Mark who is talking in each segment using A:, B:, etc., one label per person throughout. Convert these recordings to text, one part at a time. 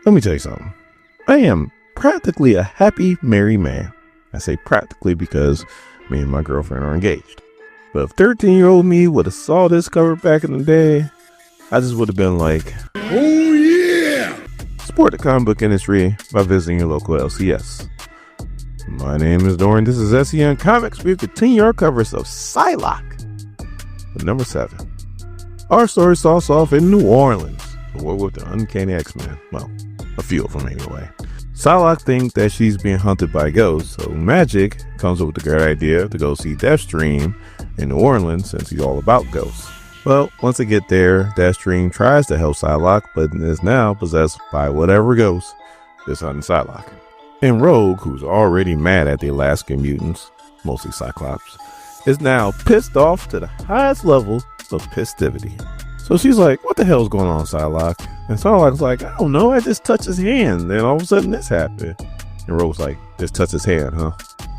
A: Let me tell you something. I am practically a happy married man. I say practically because me and my girlfriend are engaged. But if 13-year-old me would have saw this cover back in the day, I just would have been like, oh yeah! Support the comic book industry by visiting your local LCS. My name is Dorian. This is SEN Comics. We continue our coverage of Psylocke with number 7. Our story starts off in New Orleans, the war with the uncanny X-Men. Well, a few of them anyway. Psylocke thinks that she's being hunted by ghosts, so Magik comes up with the great idea to go see DEATHDREAM in New Orleans since he's all about ghosts. Well, once they get there, DEATHDREAM tries to help Psylocke, but is now possessed by whatever ghost is hunting Psylocke. And Rogue, who's already mad at the Alaskan mutants, mostly Cyclops, is now pissed off to the highest level of pistivity. So she's like, what the hell's going on, Psylocke? And Psylocke's like, I don't know, I just touched his hand. Then all of a sudden this happened. And Rogue's like, just touch his hand, huh?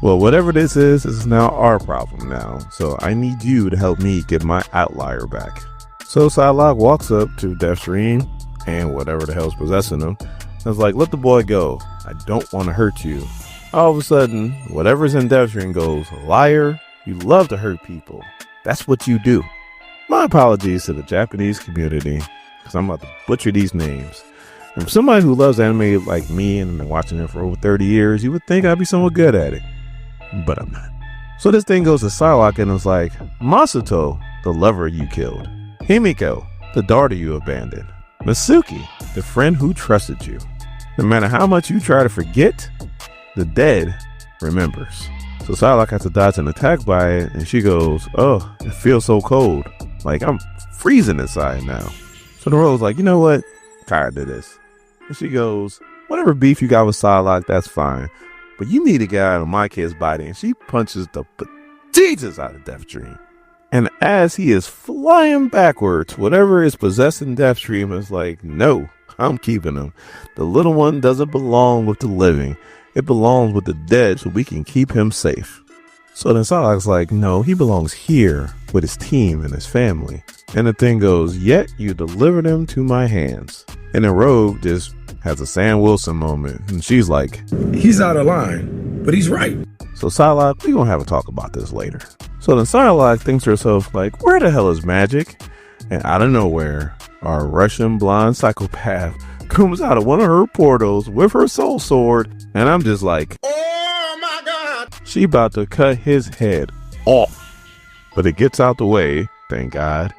A: Well, whatever this is now our problem now. So I need you to help me get my outlier back. So Psylocke walks up to DEATHDREAM and whatever the hell's possessing him. And is like, let the boy go. I don't want to hurt you. All of a sudden, whatever's in DEATHDREAM goes, liar, you love to hurt people. That's what you do. My apologies to the Japanese community, because I'm about to butcher these names. And for somebody who loves anime like me and been watching it for over 30 years, you would think I'd be somewhat good at it. But I'm not. So this thing goes to Psylocke and is like, Masato, the lover you killed. Himiko, the daughter you abandoned. Masuki, the friend who trusted you. No matter how much you try to forget, the dead remembers. So Psylocke has to dodge an attack by it, and she goes, oh, it feels so cold. Like, I'm freezing inside now. So the Rogue's like, you know what? Tired of this. And she goes, whatever beef you got with Psylocke, that's fine. But you need to get out of my kid's body. And she punches the bejesus out of DEATHDREAM. And as he is flying backwards, whatever is possessing DEATHDREAM is like, no, I'm keeping him. The little one doesn't belong with the living. It belongs with the dead so we can keep him safe. So then Psylocke's like, no, he belongs here with his team and his family. And the thing goes, yet you delivered him to my hands. And then Rogue just has a Sam Wilson moment. And she's like,
B: he's out of line, but he's right.
A: So Psylocke, we're going to have a talk about this later. So then Psylocke thinks to herself, like, where the hell is Magik? And out of nowhere, our Russian blonde psychopath comes out of one of her portals with her soul sword. And I'm just like, oh my God. She about to cut his head off. But it gets out the way, thank God.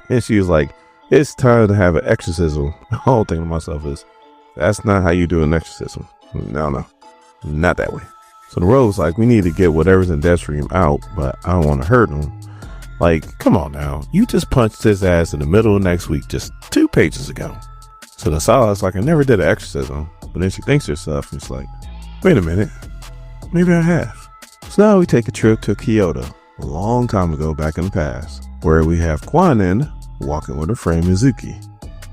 A: And she's like, it's time to have an exorcism. The whole thing to myself is, that's not how you do an exorcism. No, not that way. So the Rogue's like, we need to get whatever's in DEATHDREAM out, but I don't want to hurt him. Like, come on now. You just punched his ass in the middle of next week just 2 pages ago. So the Psylocke's like, I never did an exorcism. But then she thinks to herself, and she's like, wait a minute. Maybe I have. So now we take a trip to Kyoto, a long time ago back in the past, where we have Kwanin walking with her friend Mizuki.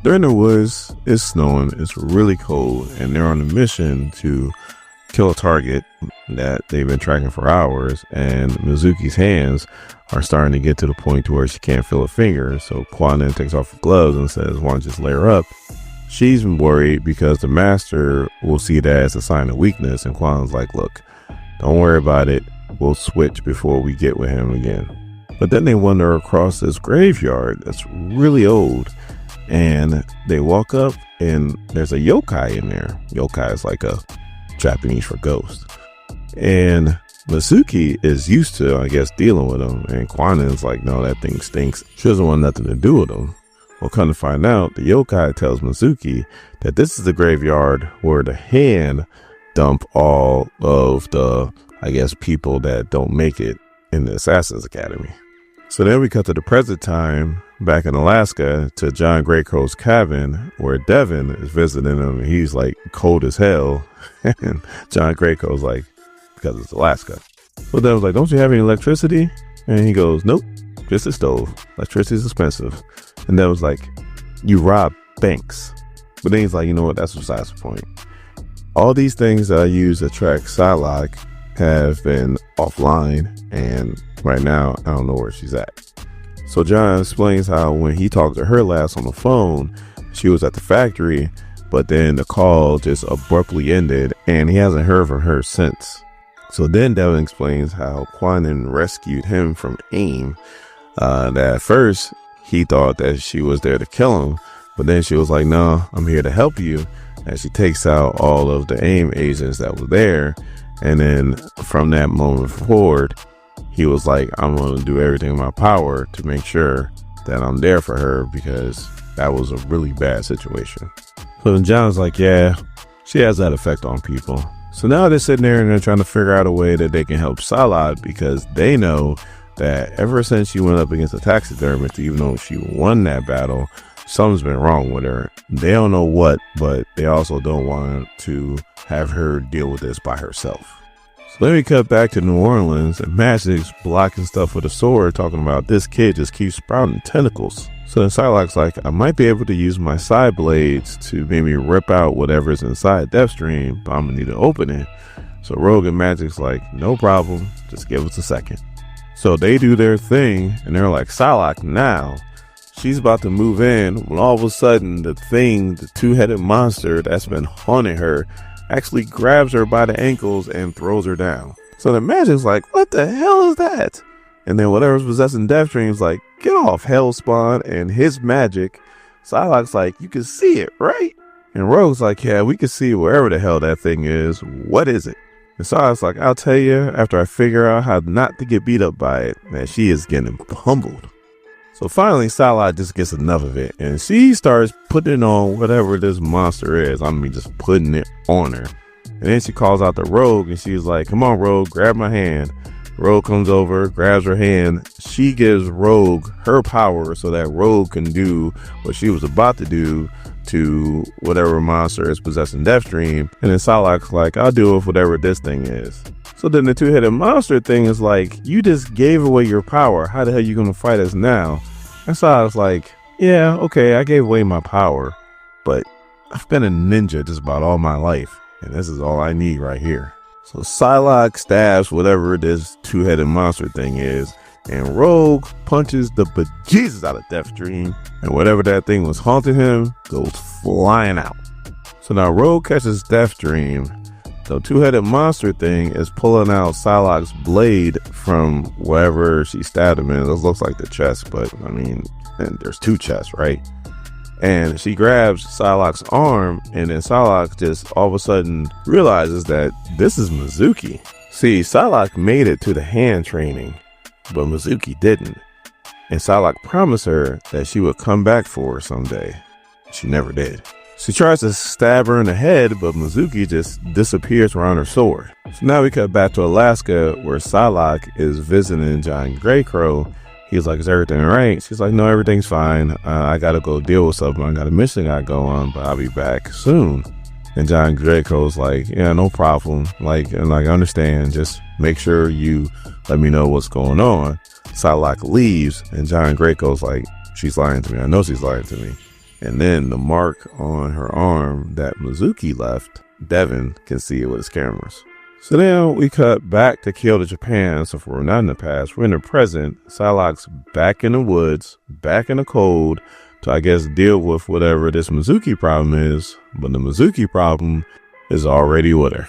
A: They're in the woods, it's snowing, it's really cold, and they're on a mission to kill a target that they've been tracking for hours, and Mizuki's hands are starting to get to the point to where she can't feel her fingers. So Kwanin takes off her gloves and says, why don't you just lay her up? She's worried because the master will see that as a sign of weakness, and Kwanin's like, look, don't worry about it. We'll switch before we get with him again. But then they wander across this graveyard that's really old, and they walk up and there's a yokai in there. Yokai is like a Japanese for ghost. And Masuki is used to, I guess, dealing with him, and Kwanin's like, no, that thing stinks. She doesn't want nothing to do with him. Well, come to find out, the yokai tells Masuki that this is the graveyard where the hand dump all of the, I guess, people that don't make it in the Assassin's Academy. So then we cut to the present time back in Alaska to John Greycrow's cabin where Devin is visiting him, and he's like cold as hell. And John Greycrow's like, because it's Alaska. So Devin's like, don't you have any electricity? And he goes, nope, just a stove. Electricity is expensive. And Devin's like, you rob banks. But then he's like, you know what, that's besides the point. All these things that I use to track Psylocke have been offline, and right now I don't know where she's at. So John explains how when he talked to her last on the phone, she was at the factory, but then the call just abruptly ended and he hasn't heard from her since. So then Devin explains how Quanon rescued him from AIM. That at first he thought that she was there to kill him, but then she was like, no, I'm here to help you. And she takes out all of the AIM agents that were there. And then from that moment forward, he was like, I'm going to do everything in my power to make sure that I'm there for her, because that was a really bad situation. So then John's like, yeah, she has that effect on people. So now they're sitting there and they're trying to figure out a way that they can help Psylocke, because they know that ever since she went up against the taxidermist, even though she won that battle, something's been wrong with her. They don't know what, but they also don't want to have her deal with this by herself. So then we cut back to New Orleans, and Magik's blocking stuff with a sword, talking about this kid just keeps sprouting tentacles. So then Psylocke's like, I might be able to use my side blades to maybe rip out whatever's inside DEATHDREAM, but I'm gonna need to open it. So Rogue and Magik's like, no problem, just give us a second. So they do their thing, and they're like, Psylocke now. She's about to move in when all of a sudden the thing, the two-headed monster that's been haunting her, actually grabs her by the ankles and throws her down. So the Magik's like, what the hell is that? And then whatever's possessing DEATHDREAM's like, get off, Hellspawn and his magic. Psylocke's like, you can see it, right? And Rogue's like, yeah, we can see it wherever the hell that thing is. What is it? And Psylocke's like, I'll tell you after I figure out how not to get beat up by it. Man, she is getting pummeled. So finally, Psylocke just gets enough of it, and she starts putting on whatever this monster is. I mean, just putting it on her. And then she calls out the Rogue, and she's like, come on, Rogue, grab my hand. Rogue comes over, grabs her hand. She gives Rogue her power so that Rogue can do what she was about to do to whatever monster is possessing DEATHDREAM. And then Psylocke's like, I'll do it with whatever this thing is. So then the two-headed monster thing is like, you just gave away your power. How the hell are you going to fight us now? And so I was like, yeah, okay, I gave away my power, but I've been a ninja just about all my life, and this is all I need right here. So Psylocke stabs whatever this two-headed monster thing is, and Rogue punches the bejesus out of DEATHDREAM, and whatever that thing was haunting him goes flying out. So now Rogue catches DEATHDREAM. The two-headed monster thing is pulling out Psylocke's blade from wherever she stabbed him in. It looks like the chest, but I mean, and there's two chests, right? And she grabs Psylocke's arm, and then Psylocke just all of a sudden realizes that this is Mizuki. See, Psylocke made it to the hand training, but Mizuki didn't. And Psylocke promised her that she would come back for her someday. She never did. She tries to stab her in the head, but Mizuki just disappears around her sword. So now we cut back to Alaska, where Psylocke is visiting John Greycrow. He's like, is everything all right? She's like, no, everything's fine. I gotta go deal with something. I got a mission I gotta go on, but I'll be back soon. And John Greycrow's like, yeah, no problem. Like, I understand. Just make sure you let me know what's going on. Psylocke leaves, and John Greycrow's like, she's lying to me. I know she's lying to me. And then the mark on her arm that Mizuki left, Devin can see it with his cameras. So now we cut back to Kyoto, Japan. So if we're not in the past, we're in the present. Psylocke's back in the woods, back in the cold, to I guess deal with whatever this Mizuki problem is. But the Mizuki problem is already with her.